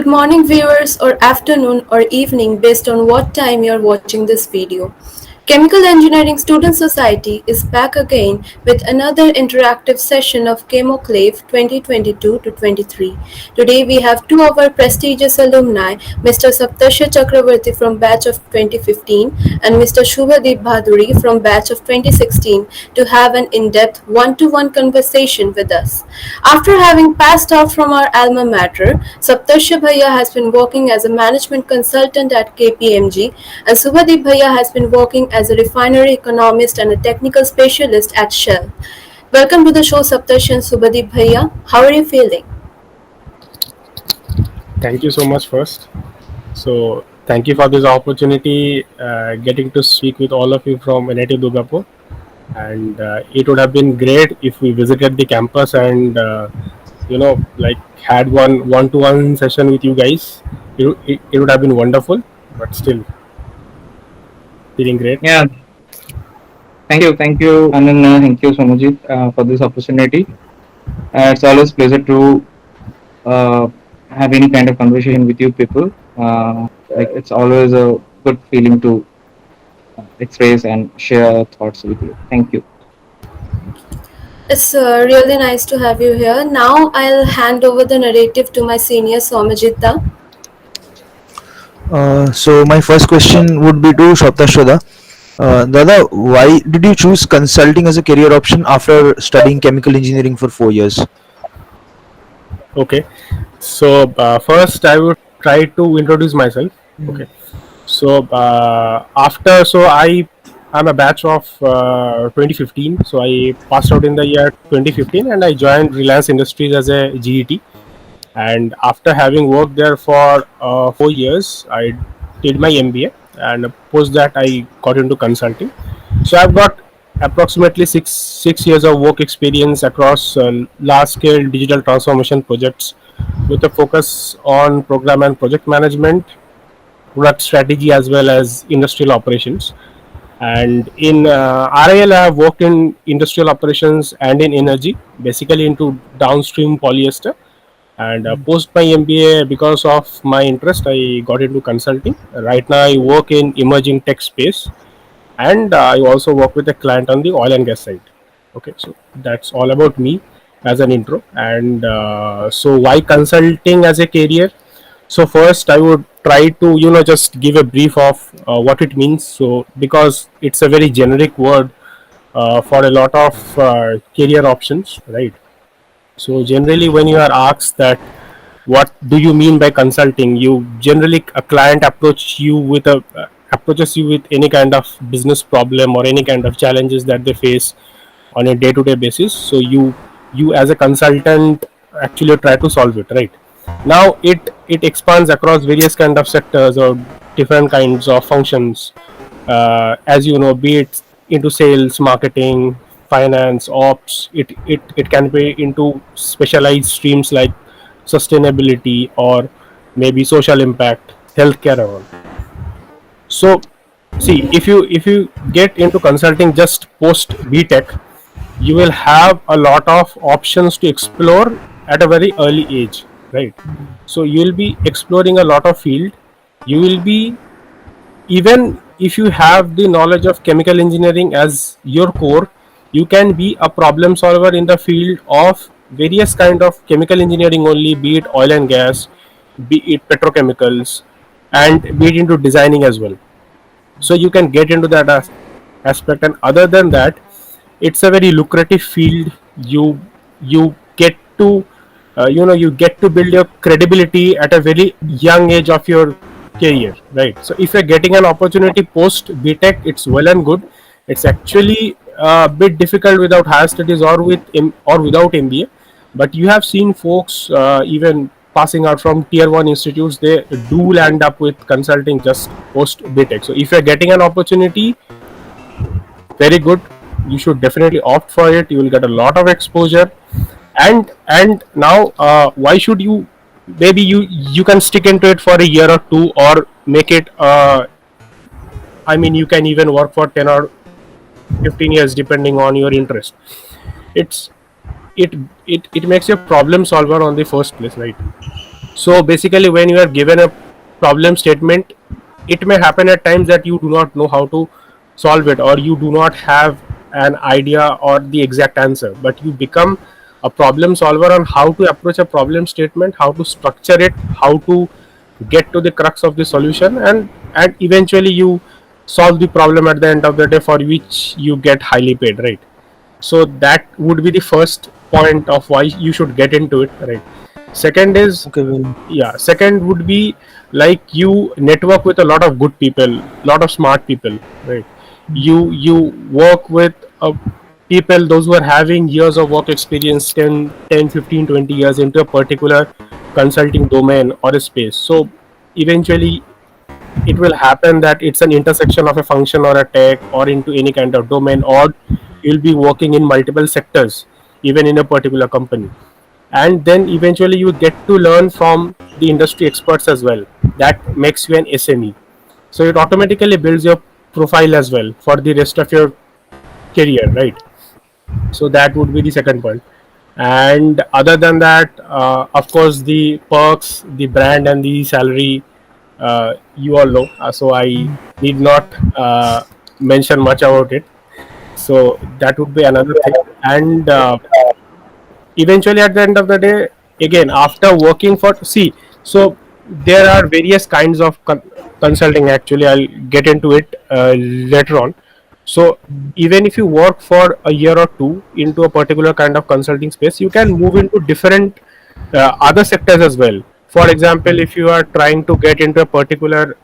Good morning viewers, or afternoon or evening based on what time you're watching this video. Chemical Engineering Student Society is back again with another interactive session of Chem-o-Clave 2022-23. Today we have two of our prestigious alumni, Mr. Saptashya Chakraborty from batch of 2015 and Mr. Subhadeep Banduri from batch of 2016 to have an in-depth one-to-one conversation with us. After having passed out from our alma mater, Saptashya Bhaiya has been working as a management consultant at KPMG and Subhadeep Bhaiya has been working as a refinery economist and a technical specialist at Shell. Welcome to the show, Saptashya and Subhadeep Bhaiya. How are you feeling? Thank you so much first. So thank you for this opportunity, getting to speak with all of you from nitty Durgapur. And it would have been great if we visited the campus and had one-to-one session with you guys. It would have been wonderful, but still feeling great. Yeah, thank you, Anand. Thank you, Somajit, for this opportunity. It's always pleasure to uh, have any kind of conversation with you people. It's always a good feeling to express and share thoughts with you. Thank you. It's really nice to have you here. Now I'll hand over the narrative to my senior Somajita. So my first question would be to Saptashya. Dada, why did you choose consulting as a career option after studying chemical engineering for 4 years? Okay. So first I would try to introduce myself. Okay. So I'm a batch of 2015. So I passed out in the year 2015 and I joined Reliance Industries as a GET. And after having worked there for 4 years, I did my MBA, and post that I got into consulting. So I've got approximately six years of work experience across large scale digital transformation projects with a focus on program and project management, product strategy, as well as industrial operations. And in RIL, I have worked in industrial operations and in energy, basically into downstream polyester. And post my MBA, because of my interest, I got into consulting. Right now, I work in emerging tech space, and I also work with a client on the oil and gas side. Okay, so that's all about me as an intro. And so why consulting as a career? So first I would try to just give a brief of what it means. So because it's a very generic word for a lot of career options, right? So generally when you are asked that what do you mean by consulting, you generally a client approaches you with any kind of business problem or any kind of challenges that they face on a day-to-day basis. So you as a consultant actually try to solve it, right? Now it expands across various kind of sectors or different kinds of functions, as you know, be it into sales, marketing, finance, ops. It can be into specialized streams like sustainability or maybe social impact, healthcare, and all. So see, if you get into consulting just post BTech, you will have a lot of options to explore at a very early age, right? So you will be exploring a lot of field. You will be, even if you have the knowledge of chemical engineering as your core, you can be a problem solver in the field of various kind of chemical engineering only, be it oil and gas, be it petrochemicals, and be it into designing as well. So you can get into that aspect. And other than that, it's a very lucrative field. You get to you get to build your credibility at a very young age of your career, right? So if you're getting an opportunity post BTech, it's well and good. It's actually a bit difficult without higher studies or or without MBA. But you have seen folks even passing out from tier 1 institutes, they do land up with consulting just post BTech. So if you're getting an opportunity, very good, you should definitely opt for it. You will get a lot of exposure. And now why should you, maybe you can stick into it for a year or two, or make it I mean, you can even work for 10 or 15 years depending on your interest. It's it makes you a problem solver on the first place, right? So basically, when you are given a problem statement, it may happen at times that you do not know how to solve it, or you do not have an idea or the exact answer, but you become a problem solver on how to approach a problem statement, how to structure it, how to get to the crux of the solution, and eventually you solve the problem at the end of the day, for which you get highly paid, right? So that would be the first point of why you should get into it, right? Second is, Okay, well, yeah, second would be like you network with a lot of good people, lot of smart people, right? You work with people, those who are having years of work experience, 10, 10, 15, 20 years into a particular consulting domain or a space. So eventually it will happen that it's an intersection of a function or a tech or into any kind of domain, or you'll be working in multiple sectors even in a particular company, and then eventually you get to learn from the industry experts as well. That makes you an SME, so it automatically builds your profile as well for the rest of your career, right? So that would be the second point. And other than that, of course, the perks, the brand, and the salary, you all know, so I need not mention much about it. So that would be another thing. And eventually at the end of the day, again, after working for, see, so there are various kinds of consulting, actually I'll get into it later on. So even if you work for a year or two into a particular kind of consulting space, you can move into different other sectors as well. For example, if you are trying to get into a particular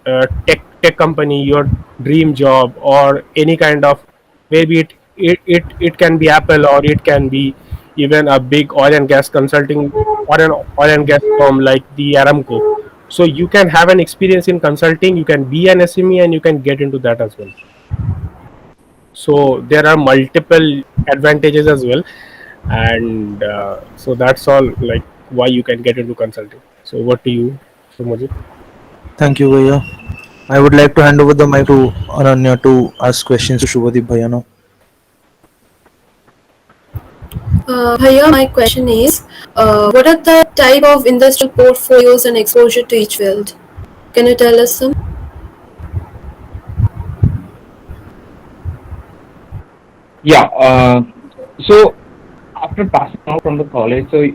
tech company, your dream job, or any kind of, maybe it can be Apple, or it can be even a big oil and gas consulting, or an oil and gas firm like the Aramco. So you can have an experience in consulting, you can be an SME, and you can get into that as well. So there are multiple advantages as well, and so that's all, like, why you can get into consulting. So what do you, Sumajit? thank you, Bhaiya. I would like to hand over the mic to Ananya to ask questions to Shubhadeep Bhaiya now. Bhaiya, my question is, what are the type of industrial portfolios and exposure to each field? Can you tell us some? Yeah. So after passing out from the college, so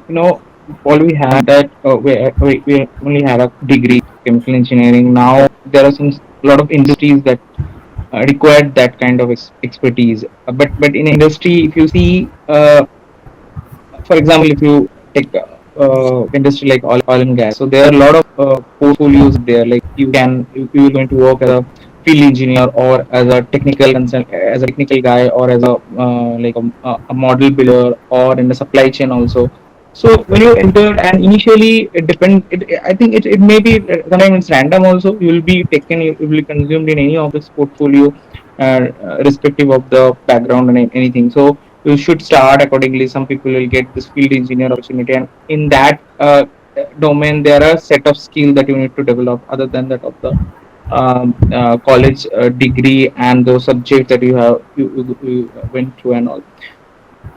all we had that we only had a degree chemical engineering. Now there are some lot of industries that required that kind of expertise. But in industry, if you see, for example, if you take industry like oil and gas, so there are a lot of portfolios there. Like if you are going to work as a field engineer, or as a as a technical guy, or as a a model builder, or in the supply chain also. So when you enter, and initially it depend, I think it may be sometimes it's random also. You will be taken, you will be consumed in any of this portfolio, irrespective of the background and anything. So you should start accordingly. Some people will get this field engineer opportunity, and in that domain there are a set of skills that you need to develop other than that of the college degree and those subjects that you went through and all.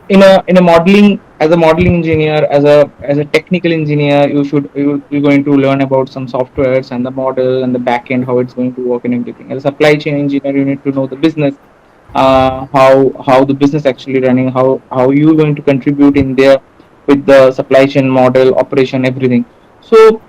In a modeling, as a modeling engineer, as a technical engineer, you're going to learn about some softwares and the model and the back end, how it's going to work and everything. As a supply chain engineer, you need to know the business, how the business actually running, how you're going to contribute in there with the supply chain model, operation, everything. So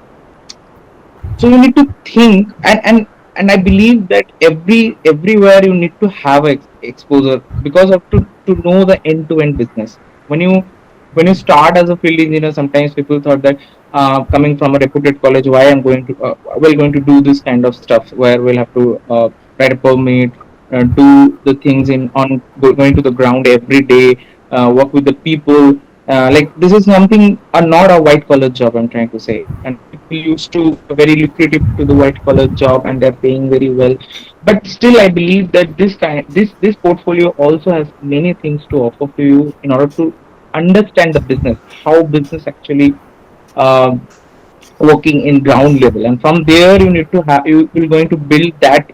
so you need to think, and I believe that everywhere you need to have exposure, because of to know the end to end business. When you start as a field engineer, sometimes people thought that coming from a reputed college, why I'm going to we're going to do this kind of stuff where we'll have to write a permit, do the things going to the ground every day, work with the people. Like this is something, not a white collar job, I'm trying to say. And people used to very lucrative to the white collar job, and they're paying very well. But still, I believe that this portfolio also has many things to offer to you in order to understand the business, how business actually uh, working in ground level, and from there you need to have, you're going to build that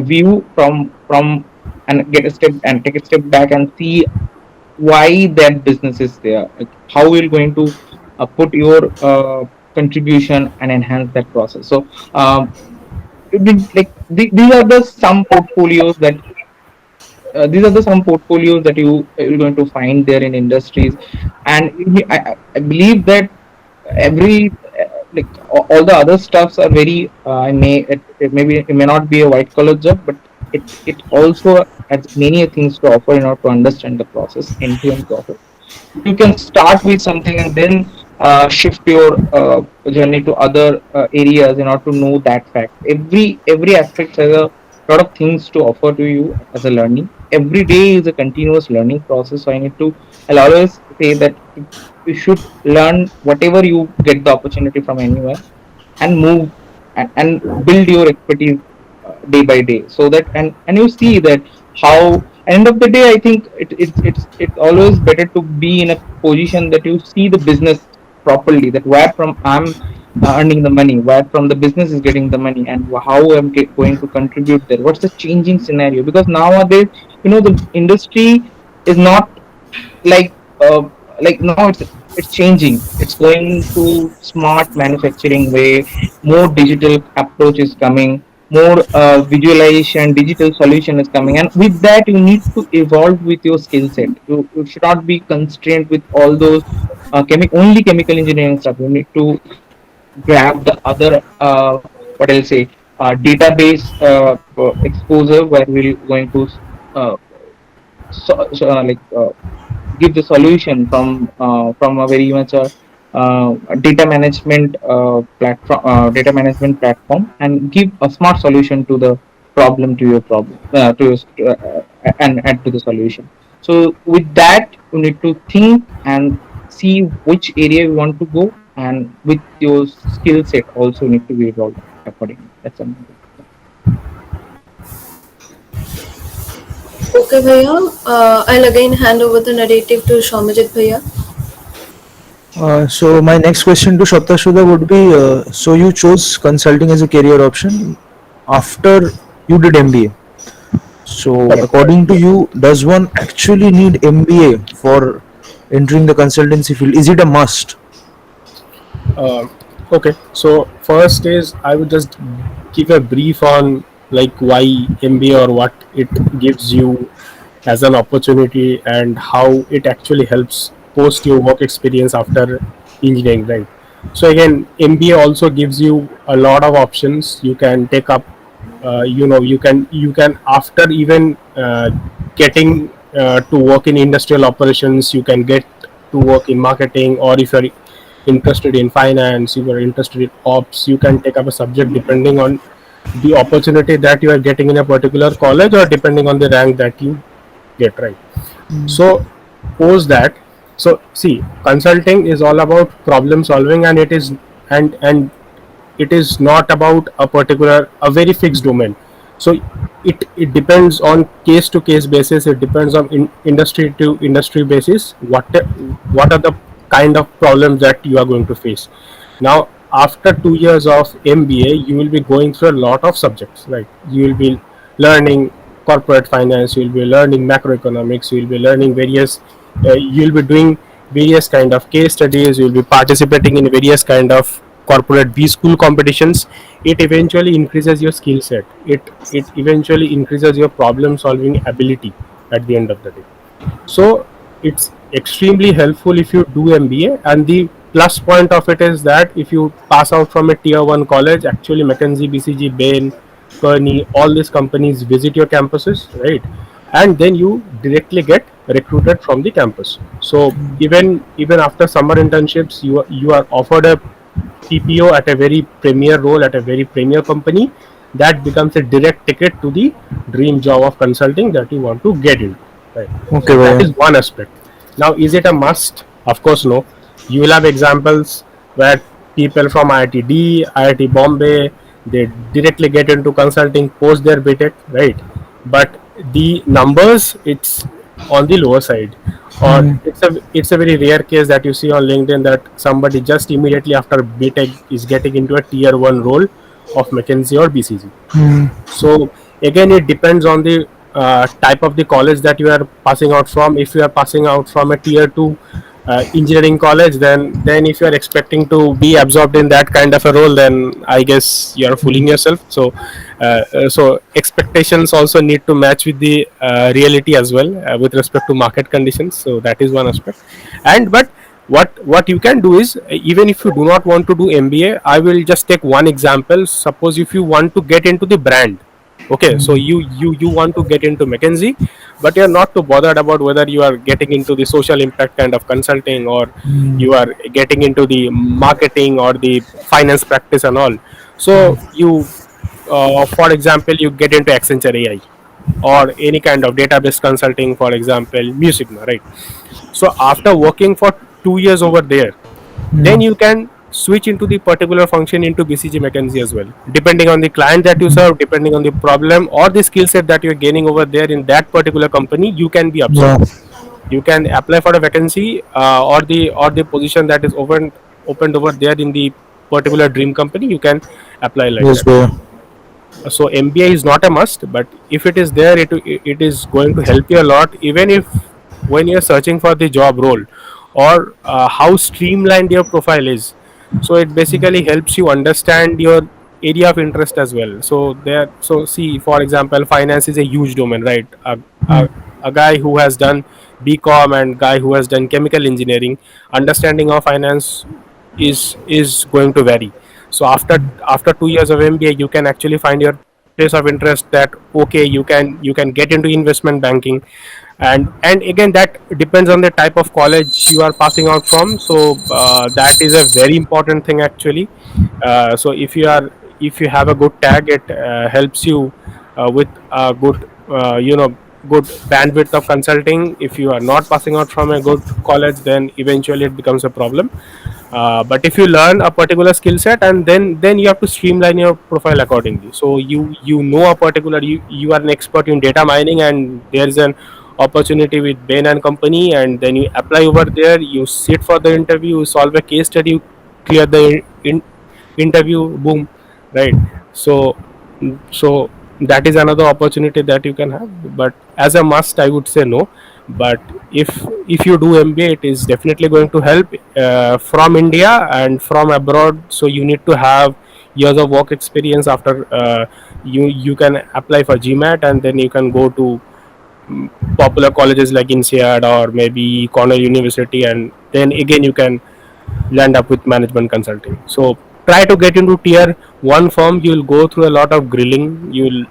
view from and get a step and take a step back and see why that business is there, like how you're going to put your contribution and enhance that process. So these are the some portfolios that these are the some portfolios that you're going to find there in industries. And I believe that every all the other stuffs are very it maybe it may not be a white collar job, but it also has many things to offer in order to understand the process, end to end process. You can start with something and then shift your journey to other areas in order to know that fact. Every aspect has a lot of things to offer to you as a learning. Every day is a continuous learning process. So I'll always say that you should learn whatever you get the opportunity from anywhere, and move and build your expertise day by day, so that and you see that how end of the day I think it's always better to be in a position that you see the business properly, that where from I'm earning the money, where from the business is getting the money, and how going to contribute there, what's the changing scenario. Because nowadays, the industry is not like uh, now it's changing. It's going to smart manufacturing way. More digital approach is coming, more visualization, digital solution is coming, and with that you need to evolve with your skill set. You should not be constrained with all those only chemical engineering stuff. You need to grab the other what I'll say database exposure, where we're going to uh, so, give the solution from a very much data management platform, and give a smart solution to the problem, to your problem, and add to the solution. So with that, you need to think and see which area you want to go, and with your skill set also need to be evolved accordingly. That's something. Okay, Bhaiya. I'll again hand over the narrative to Shomajit Bhaiya. So my next question to Saptashya would be: so you chose consulting as a career option after you did MBA. So Correct. according to you, does one actually need MBA for entering the consultancy field? Is it a must? Uh, okay, so first is I would just give a brief on like why MBA or what it gives you as an opportunity and how it actually helps post your work experience after engineering, right? So again, MBA also gives you a lot of options. You can take up, you can after even getting to work in industrial operations, you can get to work in marketing, or if you're interested in finance, you are interested in ops, you can take up a subject depending on the opportunity that you are getting in a particular college, or depending on the rank that you get, right? So post that, so see, consulting is all about problem solving, and it is not about a very fixed domain. So it depends on case to case basis, it depends on industry to industry basis, what are the kind of problems that you are going to face. Now after 2 years of MBA, you will be going through a lot of subjects, right? You will be learning corporate finance, you will be learning macroeconomics, you will be learning various you will be doing various kind of case studies, you will be participating in various kind of corporate B school competitions. It eventually increases your skill set, it eventually increases your problem solving ability at the end of the day. So it's extremely helpful if you do MBA, and the plus point of it is that if you pass out from a tier 1 college, actually McKinsey, BCG, Bain, Kearney, all these companies visit your campuses, right? And then you directly get recruited from the campus. So even after summer internships, you are offered a PPO at a very premier role at a very premier company. That becomes a direct ticket to the dream job of consulting that you want to get into, right? Okay, So that Bhaiya. is one aspect. Now, is it a must? Of course, no. You will have examples where people from IIT IIT Bombay, they directly get into consulting post their BTech, right? But the numbers, it's on the lower side, or it's a very rare case that you see on LinkedIn that somebody just immediately after BTech is getting into a tier 1 role of McKinsey or BCG. So again, it depends on the type of the college that you are passing out from. If you are passing out from a tier 2 engineering college, then if you are expecting to be absorbed in that kind of a role, then I guess you are fooling yourself. So so expectations also need to match with the reality as well, with respect to market conditions. So that is one aspect. And but what you can do is, even if you do not want to do MBA, I will just take one example. Suppose if you want to get into the brand, okay, so you want to get into McKinsey, but you're not too bothered about whether you are getting into the social impact kind of consulting, or you are getting into the marketing or the finance practice and all. So you for example, you get into Accenture AI or any kind of database consulting, for example, Musicma, right? So after working for 2 years over there, then you can switch into the particular function into BCG McKinsey as well, depending on the client that you serve, depending on the problem or the skill set that you're gaining over there in that particular company, you can be absorbed. Yeah. You can apply for a vacancy, or the position that is opened over there in the particular dream company, you can apply like Yes, that. bro. So MBA is not a must, but if it is there, it is going to help you a lot, even if when you're searching for the job role, or how streamlined your profile is. So it basically helps you understand your area of interest as well. So there, so see, for example, finance is a huge domain, right? A guy who has done BCom and guy who has done chemical engineering, understanding of finance is going to vary. So after 2 years of MBA, you can actually find your place of interest, that okay, you can get into investment banking. And again, that depends on the type of college you are passing out from. So that is a very important thing actually. So if you have a good tag, it helps you with a good good bandwidth of consulting. If you are not passing out from a good college, then eventually it becomes a problem. But if you learn a particular skill set, and then you have to streamline your profile accordingly. So you know a particular, you are an expert in data mining, and there is an opportunity with Bain and Company, and then you apply over there, you sit for the interview, you solve a case study, you clear the interview, boom, right? So so that is another opportunity that you can have, but as a must, I would say no. But if you do MBA, it is definitely going to help from India and from abroad. So you need to have years of work experience. After you can apply for GMAT, and then you can go to popular colleges like INSEAD or maybe Cornell University, and then again you can land up with management consulting. So try to get into tier one firm. You'll go through a lot of grilling. You'll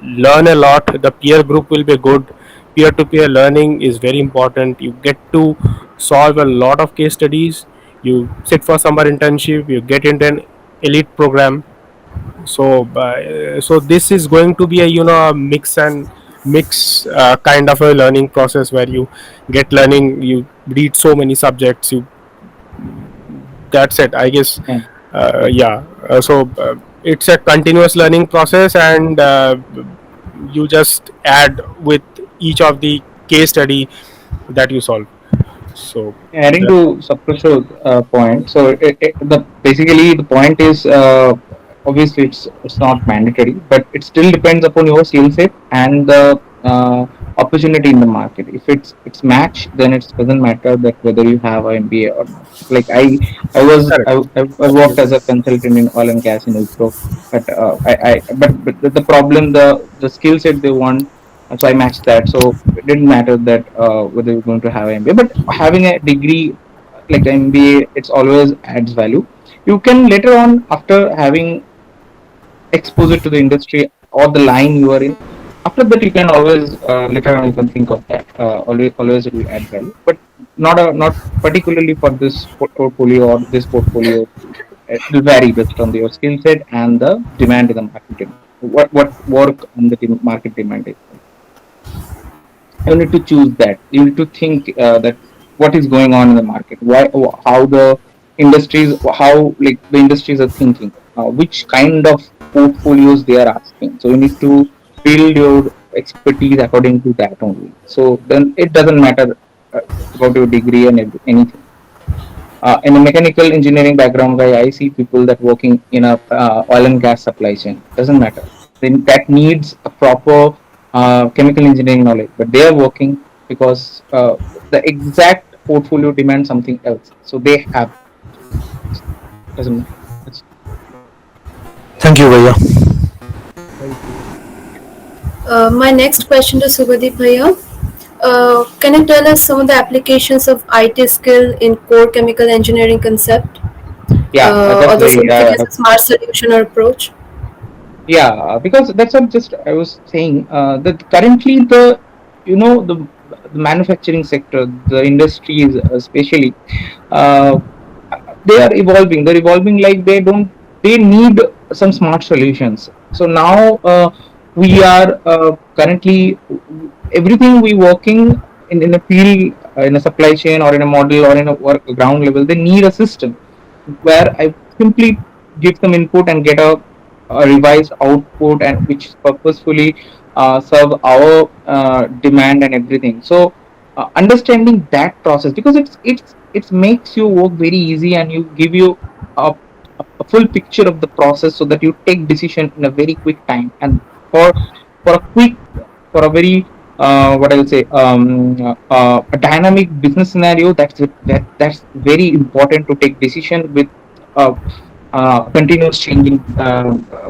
learn a lot. The peer group will be good. Peer to peer learning is very important. You get to solve a lot of case studies. You sit for summer internship. You get into an elite program. So so this is going to be a a mix kind of a learning process, where you get learning, you read so many subjects, you that's it, I guess. Yeah. Yeah, so it's a continuous learning process, and you just add with each of the case study that you solve. So Adding that, to Saptashya's point, so the basically the point is obviously it's not mandatory, but it still depends upon your skill set and the opportunity in the market. If it's match, then it doesn't matter that whether you have an MBA or not. Like I was correct, I worked absolutely. as a consultant in oil and gas in Wipro, but but the problem, the skill set they want, so I matched that. So it didn't matter that whether you're going to have an MBA, but having a degree like MBA, it's always adds value. You can later on, after having exposure to the industry or the line you are in, after that you can always later on you can think of that. Always it will add value, but not particularly for this portfolio or this portfolio. It will vary based on your skill set and the demand in the market. What work on the market demand is. You need to choose that. You need to think that what is going on in the market, why, how the industries, how like the industries are thinking, which kind of portfolios they are asking. So you need to build your expertise according to that only. So then it doesn't matter uh, about your degree and anything. In a mechanical engineering background guy, I see people that working in a oil and gas supply chain. Doesn't matter. Then that needs a proper chemical engineering knowledge, but they are working because the exact portfolio demands something else. So they have doesn't matter. Thank you, Bhaiya. Thank you. My next question to Subhadeep Bhaiya. Can you tell us some of the applications of IT skill in core chemical engineering concept? Yeah, that's Although very if it is a smart solution or approach? yeah, because that's what just I was saying that currently the the manufacturing sector, the industries especially, uh, they are evolving. They're evolving like they need some smart solutions. So now we are currently everything we working in a field, in a supply chain or in a model or in a work ground level. They need a system where I simply give some input and get a revised output, and which purposefully serve our demand and everything. So understanding that process, because it makes you work very easy, and you give you a, a full picture of the process, so that you take decision in a very quick time, and for for a quick for a very what I'll say a dynamic business scenario. That's very important to take decision with uh, continuous changing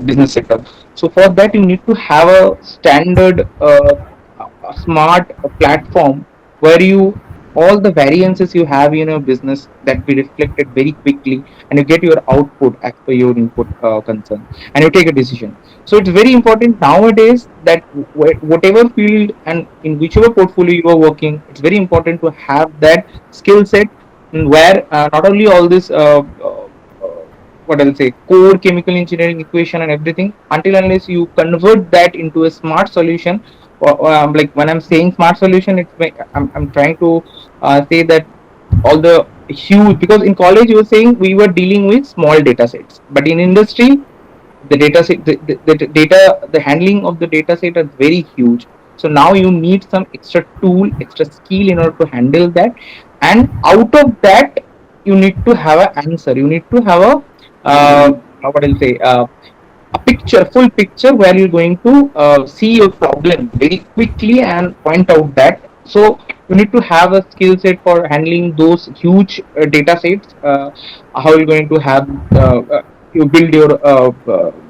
business setup. So for that, you need to have a standard a smart platform where you all the variances you have in your business that be reflected very quickly, and you get your output as per your input concern, and you take a decision. So it's very important nowadays that whatever field and in whichever portfolio you are working, it's very important to have that skill set, where not only all this what I'll say core chemical engineering equation and everything, until unless you convert that into a smart solution. Like when I'm saying smart solution, I'm trying to say that all the huge, because in college you were saying we were dealing with small data sets, but in industry the data set the data the handling of the data set is very huge. So now you need some extra tool, extra skill in order to handle that, and out of that you need to have an answer. You need to have a what I'll say a picture, full picture, where you're going to see your problem very quickly and point out that. So you need to have a skill set for handling those huge data sets. How you're going to have you build your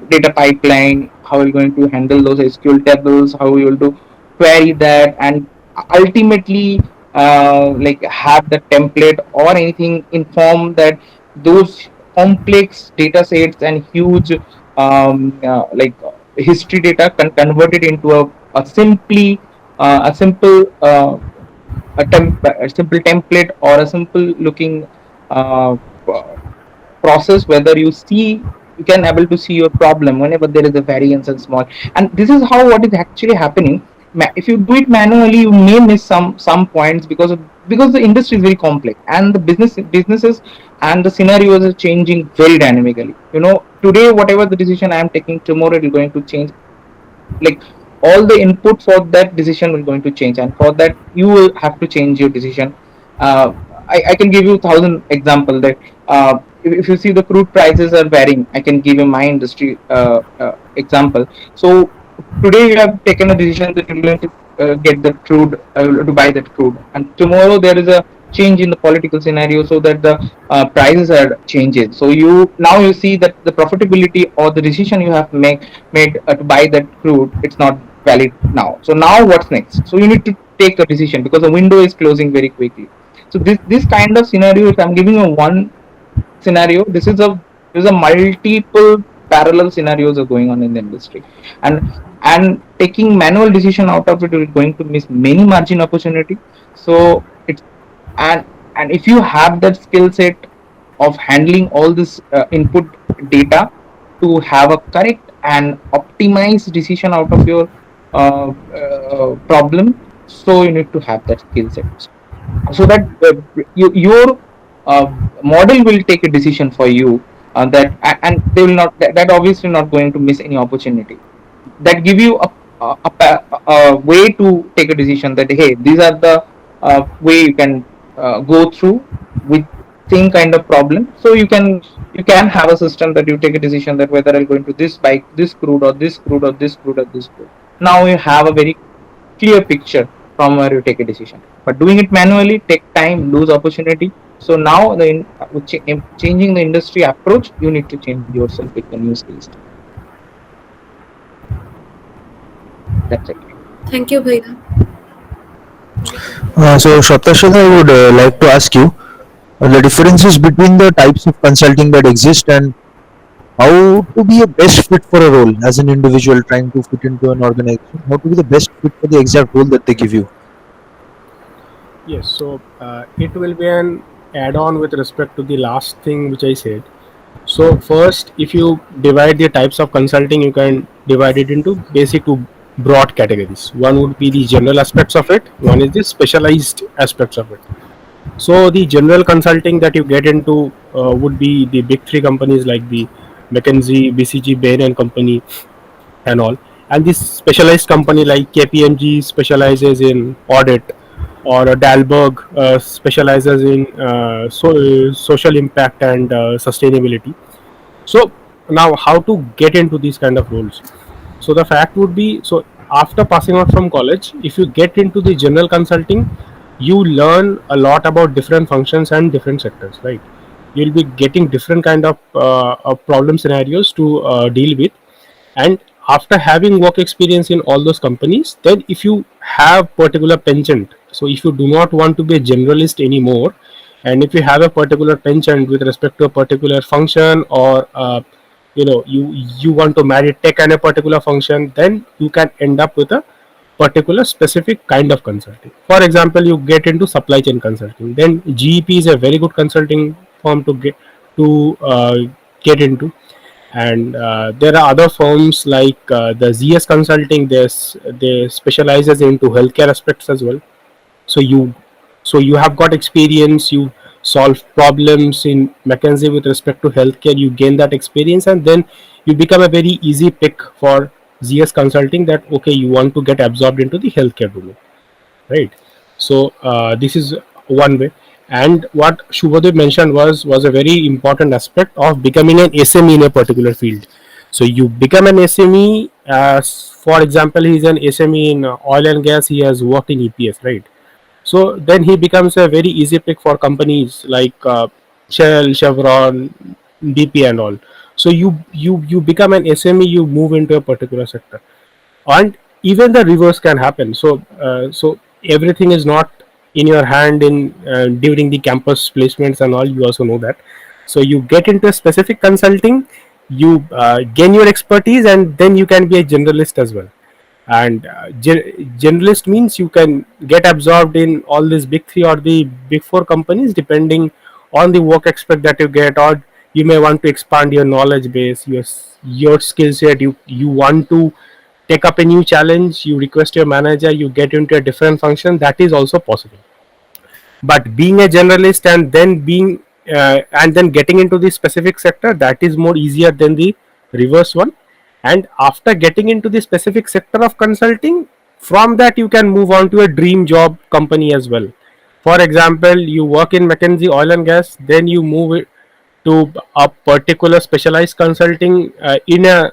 data pipeline, how you're going to handle those SQL tables, how you'll to query that, and ultimately like have the template or anything inform that those complex data sets and huge like history data converted into a simply a simple a simple template or a simple looking uh, process, whether you see you can able to see your problem whenever there is a variance and small. And this is how what is actually happening. If you do it manually, you may miss some points, because the industry is very complex, and the businesses and the scenarios are changing very dynamically. Today whatever the decision I am taking, tomorrow it is going to change. Like all the input for that decision will going to change, and for that you will have to change your decision. I can give you 1,000 example that if you see the crude prices are varying. I can give you my industry example. So today you have taken a decision that you're going to get the crude to buy that crude, and tomorrow there is a change in the political scenario, so that the prices are changes. So you see that the profitability or the decision you have made to buy that crude, it's not valid now. So now what's next? So you need to take a decision, because the window is closing very quickly. So this kind of scenario, if I'm giving you one scenario, there's a multiple parallel scenarios are going on in the industry, and taking manual decision out of it, you're going to miss many margin opportunity. So it's and if you have that skill set of handling all this input data to have a correct and optimized decision out of your problem, so you need to have that skill set, so that your model will take a decision for you, and they will not that obviously not going to miss any opportunity. That give you a way to take a decision, that hey, these are the way you can go through with same kind of problem. So you can have a system that you take a decision that whether I'm going to this bike, this crude, or this crude, or this crude, or this crude. Now you have a very clear picture from where you take a decision. But doing it manually take time, lose opportunity. So now with changing the industry approach, you need to change yourself with the new skills. That's it. Thank you, Bhaiya. So, Saptashya, I would like to ask you the differences between the types of consulting that exist and how to be a best fit for a role as an individual trying to fit into an organization. How to be the best fit for the exact role that they give you. Yes, so it will be an add-on with respect to the last thing which I said. So first, if you divide the types of consulting, you can divide it into basic to broad categories. One would be the general aspects of it. One is the specialized aspects of it. So the general consulting that you get into would be the big three companies like the McKinsey, BCG, Bain and Company, and all. And this specialized company like KPMG specializes in audit, or Dalberg specializes in social impact and sustainability. So now, how to get into these kind of roles? So the fact would be, so after passing out from college, if you get into the general consulting, you learn a lot about different functions and different sectors, right? You'll be getting different kind of problem scenarios to deal with. And after having work experience in all those companies, then if you have particular penchant, so if you do not want to be a generalist anymore, and if you have a particular penchant with respect to a particular function, or you want to marry tech and a particular function, then you can end up with a particular specific kind of consulting. For example, you get into supply chain consulting, then GEP is a very good consulting firm to get into. And there are other firms like the ZS Consulting. They specializes into healthcare aspects as well. So you have got experience. You solve problems in McKinsey with respect to healthcare. You gain that experience, and then you become a very easy pick for ZS Consulting. That okay, you want to get absorbed into the healthcare domain, right? So this is one way. And what Subhadeep mentioned was a very important aspect of becoming an SME in a particular field. So you become an SME. For example, he's an SME in oil and gas. He has worked in EPS, right? So then he becomes a very easy pick for companies like Shell, Chevron, BP, and all. So you become an SME. You move into a particular sector, and even the reverse can happen. So everything is not in your hand in during the campus placements and all. You also know that. So you get into a specific consulting, you gain your expertise, and then you can be a generalist as well. And generalist means you can get absorbed in all these big three or the big four companies, depending on the work expect that you get. Or you may want to expand your knowledge base, your skill set. You want to take up a new challenge, you request your manager, you get into a different function. That is also possible. But being a generalist and then getting into the specific sector, that is more easier than the reverse one. And after getting into the specific sector of consulting, from that you can move on to a dream job company as well. For example, you work in McKinsey oil and gas, then you move to a particular specialized consulting in a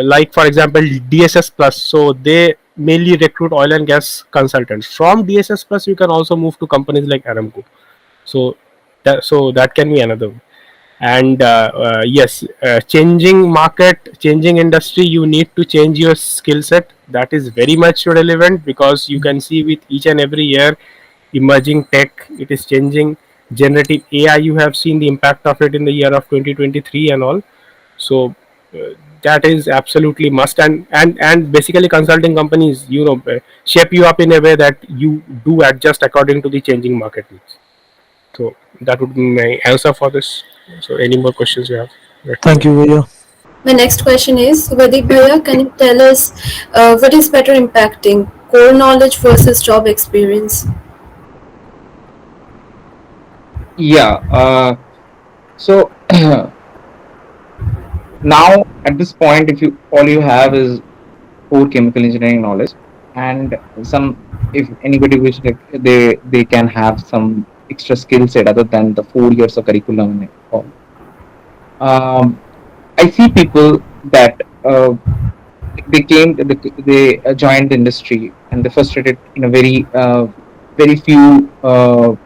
like for example DSS Plus. So they mainly recruit oil and gas consultants. From DSS Plus, you can also move to companies like Aramco. So that can be another one. And yes, changing market, changing industry, you need to change your skill set. That is very much relevant, because you can see with each and every year emerging tech, it is changing. Generative AI, you have seen the impact of it in the year of 2023 and all. So that is absolutely must. And basically consulting companies, shape you up in a way that you do adjust according to the changing market needs. So that would be my answer for this. So any more questions you have, let me Thank know. you, Vijay. My next question is, Subhadeep Bhaiya, can you tell us what is better impacting, core knowledge versus job experience? Yeah. So now at this point, if you all you have is core chemical engineering knowledge, and some, if anybody wish, like, they can have some extra skill set other than the 4 years of curriculum and all. I see people that they joined the industry and and they're frustrated in a very few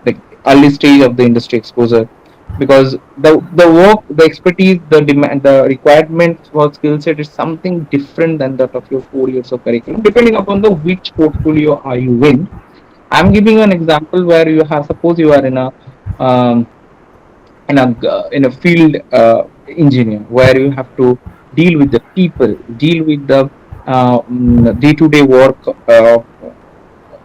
like early stage of the industry exposure, because the work, the expertise, the demand, the requirement for skill set is something different than that of your 4 years of curriculum, depending upon the which portfolio are you in. I'm giving you an example where you have, suppose you are um, in a field engineer, where you have to deal with the people, deal with the day-to-day work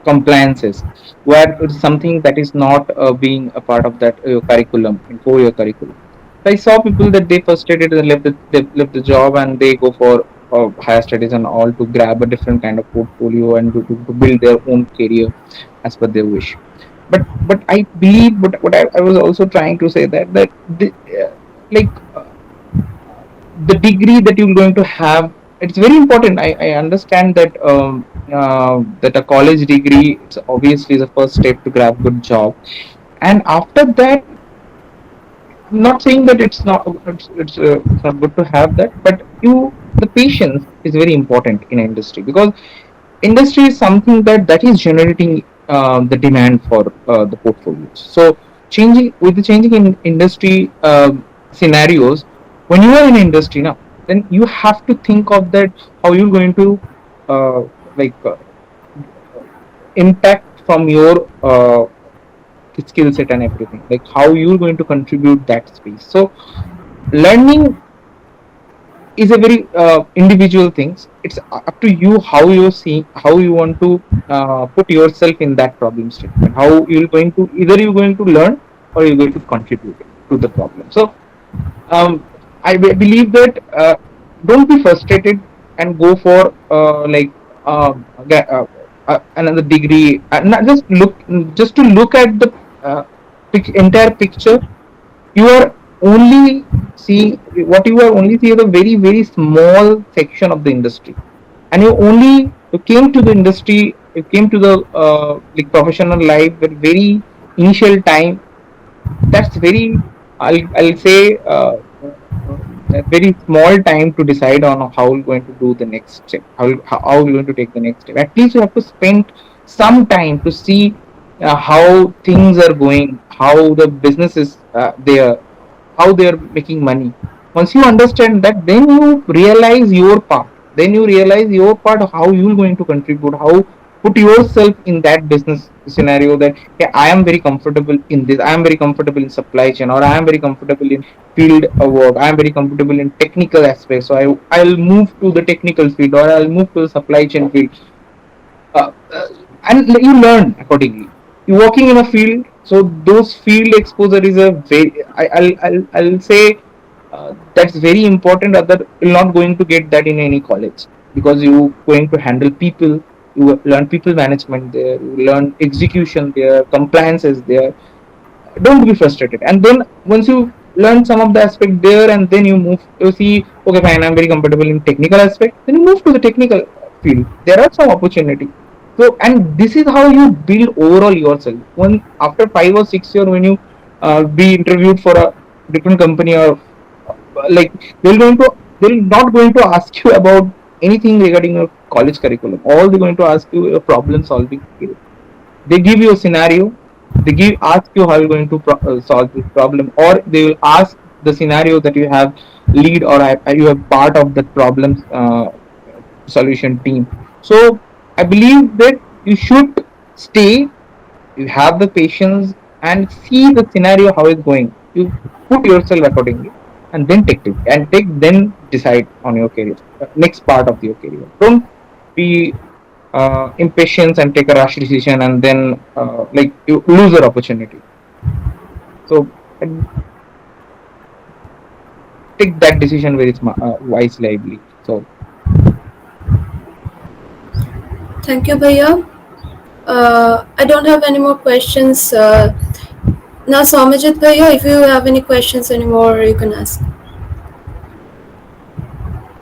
compliances, where it's something that is not being a part of that curriculum in 4 year curriculum. So I saw people that they frustrated and they left the job and they go for higher studies and all to grab a different kind of portfolio and to build their own career as per their wish. But I believe, but what I was also trying to say that the, like the degree that you're going to have, it's very important. I understand that that a college degree, it's obviously the first step to grab good job, and after that, I'm not saying that it's not good to have that, but the patience is very important in industry, because industry is something that is generating the demand for the portfolios. So changing with the changing in industry scenarios, when you are in industry now, then you have to think of that, how you're going to uh, like impact from your skill set and everything, like how you're going to contribute that space. So learning is a very individual things. It's up to you how you see, how you want to put yourself in that problem statement, how you're going to, either you're going to learn or you're going to contribute to the problem. So believe that don't be frustrated and go for another degree, not just to look at the uh, entire picture. You are only see what you are only see is a very small section of the industry, and you came to the industry, you came to the like professional life at very initial time. That's very, I'll say a very small time to decide on how you're going to do the next step, how you're going to take the next step. At least you have to spend some time to see how things are going, how the business is there, how they are making money. Once you understand that, then you realize your part. Then you realize your part of how you're going to contribute, how put yourself in that business scenario, that yeah, I am very comfortable in this. I am very comfortable in supply chain, or I am very comfortable in field work. I am very comfortable in technical aspects. So I'll move to the technical field, or I'll move to the supply chain field, uh, uh, and you learn accordingly. You're working in a field, so those field exposure is a very, I'll say that's very important. Other, you're not going to get that in any college, because you're going to handle people. You learn people management there. You learn execution there. Compliance is there. Don't be frustrated, and then once you learn some of the aspect there, and then you move, you see, okay fine, I'm very comfortable in technical aspect, then you move to the technical field. There are some opportunity. So, and this is how you build overall yourself. When after 5 or 6 years, when you be interviewed for a different company, or like they're not going to ask you about anything regarding your college curriculum. All they're going to ask you a problem solving skill. They give you a scenario, they give ask you how you're going to solve this problem, or they will ask the scenario that you have lead, or you have part of the problems solution team. So I believe that you should stay, you have the patience, and see the scenario how it's going. You put yourself accordingly, and then then decide on your career, next part of your career. Don't be impatient and take a rash decision, and then like you lose your opportunity. So take that decision very wisely, I believe. So Thank you, Bhaiya. I don't have any more questions. Now, Somajit Bhaiya, if you have any questions anymore, you can ask.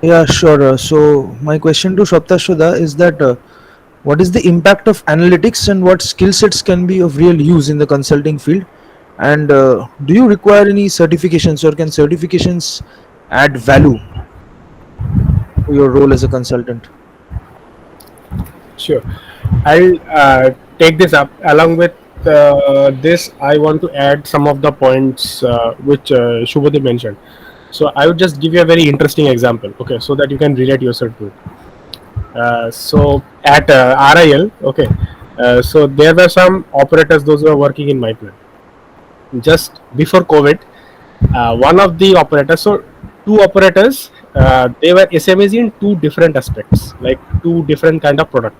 Yeah, sure. So my question to Saptashya is that what is the impact of analytics and what skill sets can be of real use in the consulting field? And do you require any certifications, or can certifications add value to your role as a consultant? Sure. I'll take this up. Along with this, I want to add some of the points which Shubhati mentioned. So I would just give you a very interesting example, okay, so that you can relate yourself to it. So at RIL, okay, so there were some operators, those who are working in my plant. Just before COVID, one of the operators, so two operators, they were SMEs in two different aspects, like two different kind of product.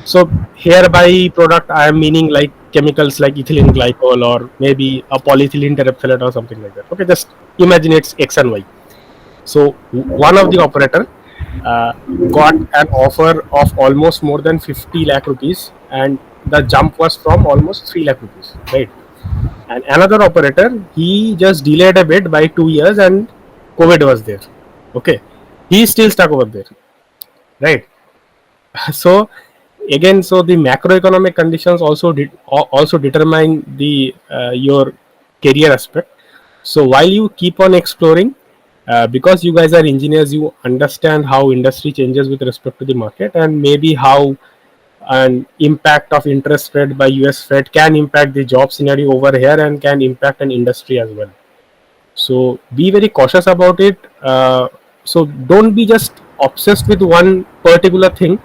So here by product I am meaning like chemicals like ethylene glycol or maybe a polyethylene terephthalate or something like that. Okay, just imagine it's X and Y. So one of the operator uh, got an offer of almost more than 50 lakh rupees, and the jump was from almost 3 lakh rupees, right? And another operator, he just delayed a bit by 2 years, and COVID was there. Okay, he's still stuck over there, right? So again, so the macroeconomic conditions also also determine the your career aspect. So while you keep on exploring, because you guys are engineers, you understand how industry changes with respect to the market, and maybe how an impact of interest rate by US Fed can impact the job scenario over here and can impact an industry as well. So be very cautious about it. So don't be just obsessed with one particular thing.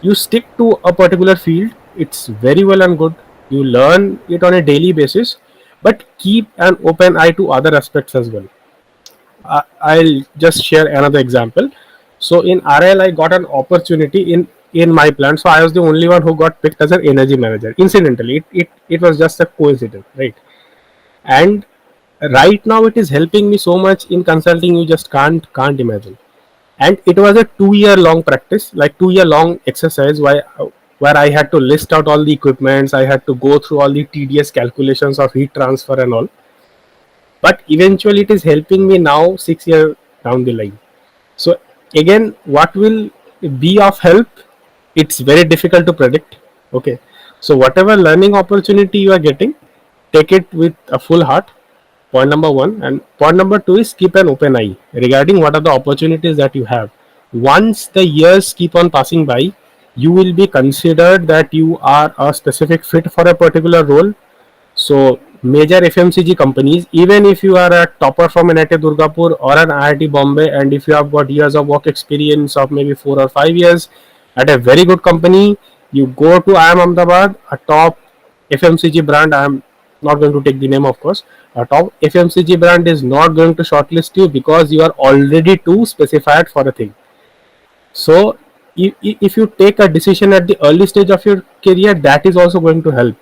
You stick to a particular field. It's very well and good. You learn it on a daily basis, but keep an open eye to other aspects as well. I'll just share another example. So in RL, I got an opportunity in my plant. So I was the only one who got picked as an energy manager. Incidentally, it was just a coincidence, right? And right now it is helping me so much in consulting. You just can't imagine. And it was a 2 year long practice, like 2 year long exercise, where I had to list out all the equipments. I had to go through all the tedious calculations of heat transfer and all, but eventually it is helping me now 6 years down the line. So again, what will be of help, it's very difficult to predict. Okay, so whatever learning opportunity you are getting, take it with a full heart. Point number one. And point number two is keep an open eye regarding what are the opportunities that you have. Once the years keep on passing by, you will be considered that you are a specific fit for a particular role. So major FMCG companies, even if you are a topper from an NIT Durgapur or an IIT Bombay, and if you have got years of work experience of maybe 4 or 5 years at a very good company, you go to IIM Ahmedabad, a top FMCG brand. I am not going to take the name, of course. A top FMCG brand is not going to shortlist you because you are already too specified for a thing. So if you take a decision at the early stage of your career, that is also going to help,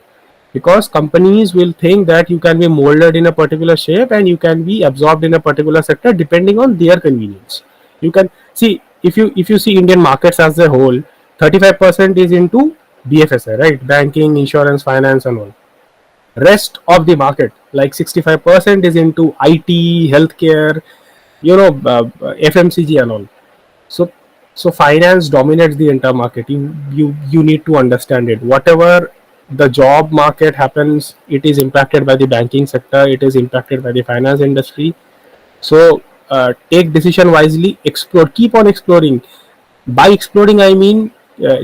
because companies will think that you can be molded in a particular shape and you can be absorbed in a particular sector depending on their convenience. You can see, if you see Indian markets as a whole, 35% is into BFSI, right? Banking, insurance, finance, and all. Rest of the market, like 65%, is into IT, healthcare, FMCG and all. So so finance dominates the entire market. You need to understand it. Whatever the job market happens, it is impacted by the banking sector, it is impacted by the finance industry. So take decision wisely, explore, keep on exploring. By exploring, I mean,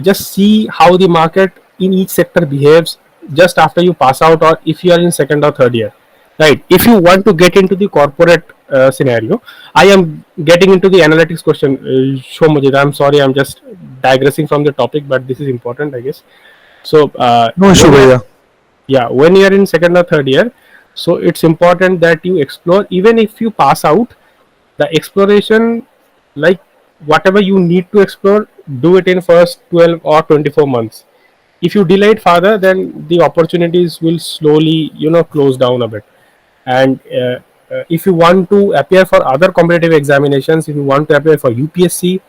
just see how the market in each sector behaves just after you pass out, or if you are in second or third year, right? If you want to get into the corporate scenario, I am getting into the analytics question. Shomajit, I'm sorry, I'm just digressing from the topic, but this is important, I guess. So No issue, when you're, Bhaiya. yeah, when you're in second or third year, so it's important that you explore. Even if you pass out, the exploration, like whatever you need to explore, do it in first 12 or 24 months. If you delay it further, then the opportunities will slowly close down a bit. And if you want to appear for other competitive examinations, if you want to appear for UPSC,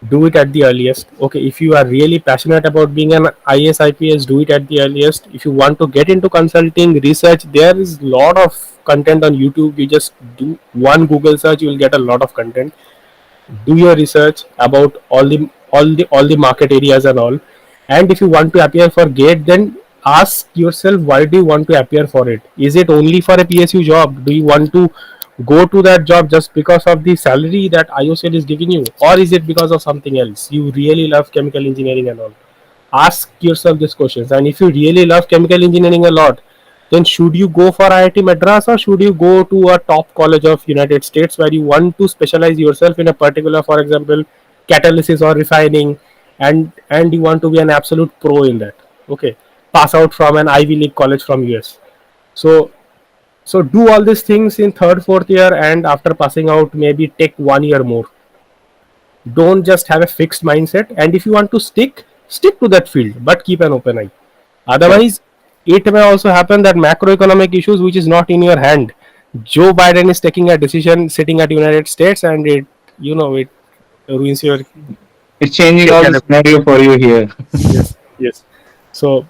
do it at the earliest. Okay, if you are really passionate about being an IAS IPS, do it at the earliest. If you want to get into consulting research, there is a lot of content on YouTube. You just do one Google search, you will get a lot of content. Do your research about all the market areas and all. And if you want to appear for gate, then ask yourself, why do you want to appear for it? Is it only for a PSU job? Do you want to go to that job just because of the salary that IOCL is giving you, or is it because of something else? You really love chemical engineering and all. ask yourself these questions. And if you really love chemical engineering a lot, then should you go for IIT Madras, or should you go to a top college of United States where you want to specialize yourself in a particular, for example, catalysis or refining, and you want to be an absolute pro in that. Okay, pass out from an Ivy League college from US. So do all these things in third, fourth year, and after passing out, maybe take 1 year more. Don't just have a fixed mindset, and if you want to stick to that field, but keep an open eye. Correct. Otherwise, it may also happen that macroeconomic issues which is not in your hand, Joe Biden is taking a decision sitting at United States, and it ruins your It's changing all the career. scenario for you here. Yes, yes. So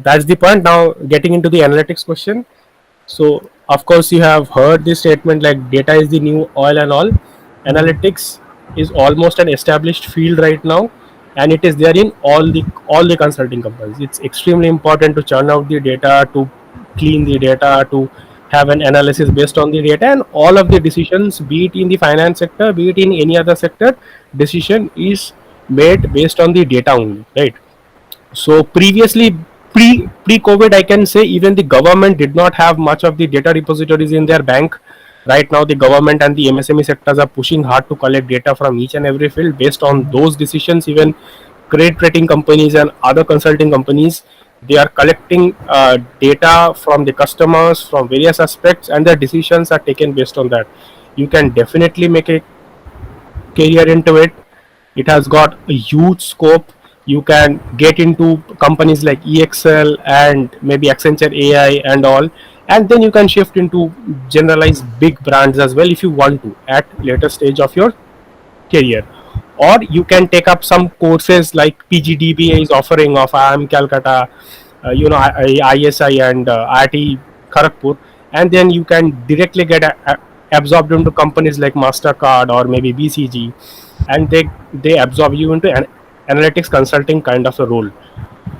that's the point. Now getting into the analytics question. So of course you have heard this statement like data is the new oil and all. Analytics is almost an established field right now, and it is there in all the consulting companies. It's extremely important to churn out the data, to clean the data, to have an analysis based on the data, and all of the decisions, be it in the finance sector, be it in any other sector, decision is made based on the data only, right? So previously, pre COVID, I can say even the government did not have much of the data repositories in their bank. Right now, the government and the MSME sectors are pushing hard to collect data from each and every field. Based on those decisions, even credit rating companies and other consulting companies, they are collecting data from the customers from various aspects, and their decisions are taken based on that. You can definitely make a career into it. It has got a huge scope. You can get into companies like EXL and maybe Accenture AI and all, and then you can shift into generalized big brands as well if you want to at later stage of your career. Or you can take up some courses like PGDBA is offering of IIM Calcutta, ISI and IIT Kharagpur, and then you can directly get absorbed into companies like Mastercard or maybe BCG, and they absorb you into an analytics consulting kind of a role.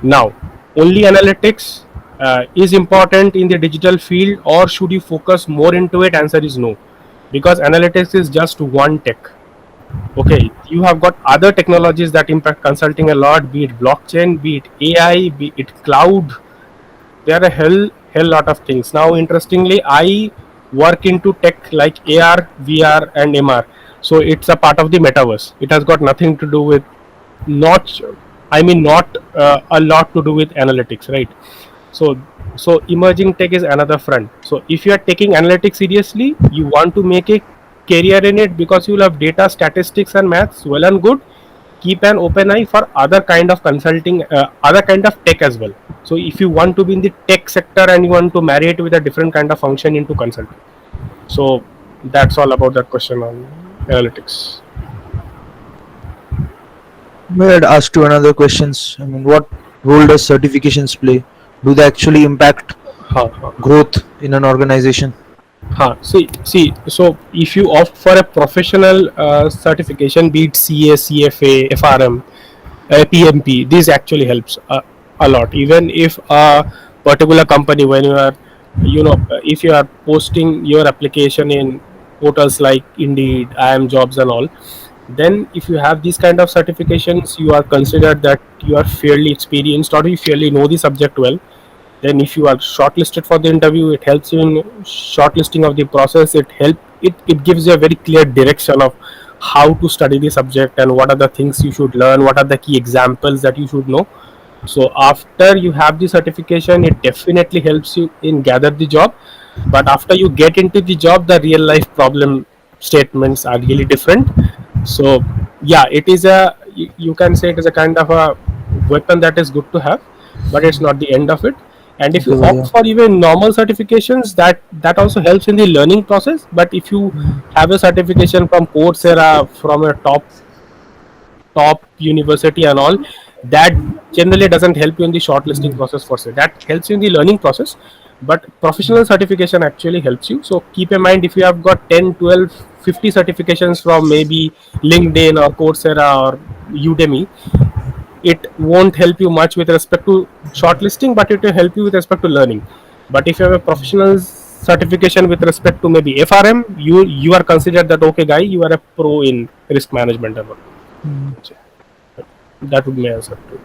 Now, only analytics is important in the digital field, or should you focus more into it? Answer is no, because analytics is just one tech. Okay, you have got other technologies that impact consulting a lot, be it blockchain, be it AI, be it cloud. There are a hell lot of things. Now interestingly, I work into tech like AR, VR and MR. So it's a part of the metaverse. It has got nothing to do with, not not a lot to do with analytics, right? So emerging tech is another front. So if you are taking analytics seriously, you want to make a career in it because you love data, statistics and maths, well and good. Keep an open eye for other kind of consulting, other kind of tech as well. So if you want to be in the tech sector and you want to marry it with a different kind of function into consulting. So that's all about that question on analytics. May I ask you another questions? I mean, what role does certifications play? Do they actually impact Huh, huh. growth in an organization? See. So if you opt for a professional certification, be it CA, CFA, FRM, PMP, this actually helps a lot. Even if a particular company, when you are, if you are posting your application in portals like Indeed, IM Jobs, and all, then if you have these kind of certifications, you are considered that you are fairly experienced or you fairly know the subject well. Then if you are shortlisted for the interview, it helps you in shortlisting of the process. It gives you a very clear direction of how to study the subject and what are the things you should learn, what are the key examples that you should know. So after you have the certification, it definitely helps you in gather the job. But after you get into the job, the real life problem statements are really different. So yeah, it is you can say it is a kind of a weapon that is good to have, but it's not the end of it. And if you Okay, opt yeah. for even normal certifications, that also helps in the learning process. But if you have a certification from Coursera, from a top university and all, that generally doesn't help you in the shortlisting process for say. That helps you in the learning process, but professional certification actually helps you. So keep in mind, if you have got 10, 12, 50 certifications from maybe LinkedIn or Coursera or Udemy, it won't help you much with respect to shortlisting, but it will help you with respect to learning. But if you have a professional certification with respect to maybe FRM, you are considered that okay guy, you are a pro in risk management and all. Mm. That would be my answer to.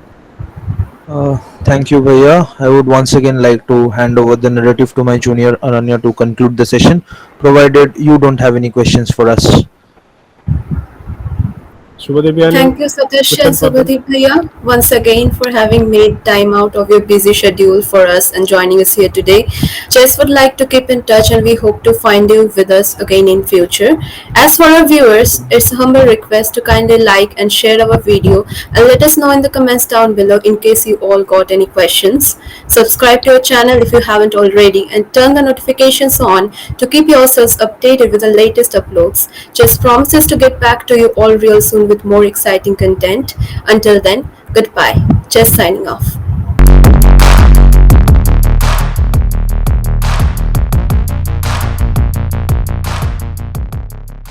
Thank you, Bhaiya. I would once again like to hand over the narrative to my junior Ananya to conclude the session, provided you don't have any questions for us. Shubhadeep, any Thank you, Satish and question for them? Subhadeep Bhaiya, once again for having made time out of your busy schedule for us and joining us here today. Just would like to keep in touch and we hope to find you with us again in future. As for our viewers, it's a humble request to kindly like and share our video and let us know in the comments down below in case you all got any questions. Subscribe to our channel if you haven't already and turn the notifications on to keep yourselves updated with the latest uploads. Just promises to get back to you all real soon with more exciting content. Until then, goodbye. Just signing off.